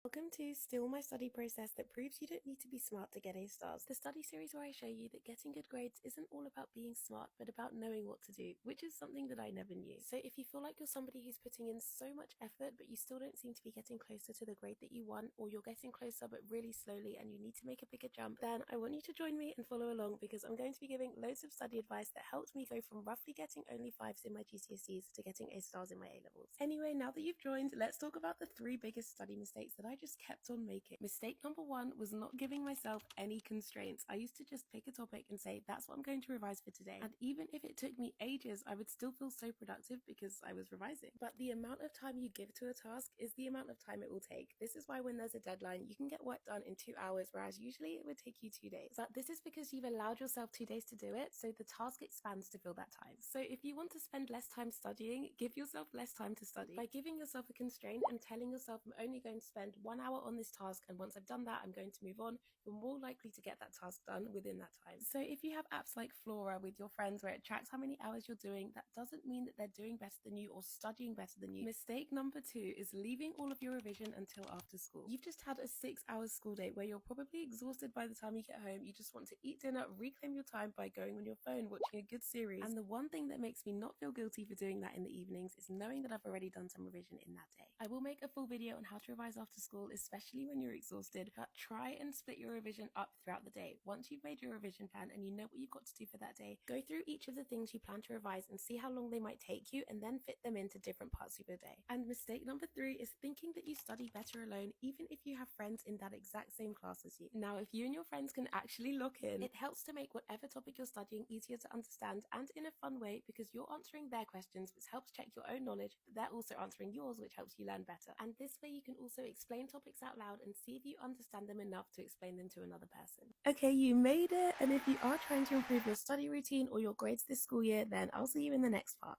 Welcome to Still My Study Process that proves you don't need to be smart to get A stars. The study series where I show you that getting good grades isn't all about being smart, but about knowing what to do, which is something that I never knew. So if you feel like you're somebody who's putting in so much effort, but you still don't seem to be getting closer to the grade that you want, or you're getting closer but really slowly and you need to make a bigger jump, then I want you to join me and follow along because I'm going to be giving loads of study advice that helped me go from roughly getting only 5s in my GCSEs to getting A stars in my A levels. Anyway, now that you've joined, let's talk about the 3 biggest study mistakes that I just kept on making. Mistake number 1 was not giving myself any constraints. I used to just pick a topic and say, that's what I'm going to revise for today. And even if it took me ages, I would still feel so productive because I was revising. But the amount of time you give to a task is the amount of time it will take. This is why when there's a deadline, you can get work done in 2 hours, whereas usually it would take you 2 days. But this is because you've allowed yourself 2 days to do it, so the task expands to fill that time. So if you want to spend less time studying, give yourself less time to study. By giving yourself a constraint and telling yourself, I'm only going to spend 1 hour on this task, and once I've done that, I'm going to move on, you're more likely to get that task done within that time. So if you have apps like Flora with your friends where it tracks how many hours you're doing, that doesn't mean that they're doing better than you or studying better than you. Mistake number 2 is leaving all of your revision until after school. You've just had a 6-hour school day where you're probably exhausted by the time you get home. You just want to eat dinner, reclaim your time by going on your phone, watching a good series. And the one thing that makes me not feel guilty for doing that in the evenings is knowing that I've already done some revision in that day. I will make a full video on how to revise after school, especially when you're exhausted, but try and split your revision up throughout the day. Once you've made your revision plan and you know what you've got to do for that day, go through each of the things you plan to revise and see how long they might take you, and then fit them into different parts of your day. And mistake number 3 is thinking that you study better alone, even if you have friends in that exact same class as you. Now, if you and your friends can actually lock in, it helps to make whatever topic you're studying easier to understand and in a fun way, because you're answering their questions, which helps check your own knowledge, but they're also answering yours, which helps you learn better. And this way you can also explain topics out loud and see if you understand them enough to explain them to another person. Okay, you made it, and if you are trying to improve your study routine or your grades this school year, then I'll see you in the next part.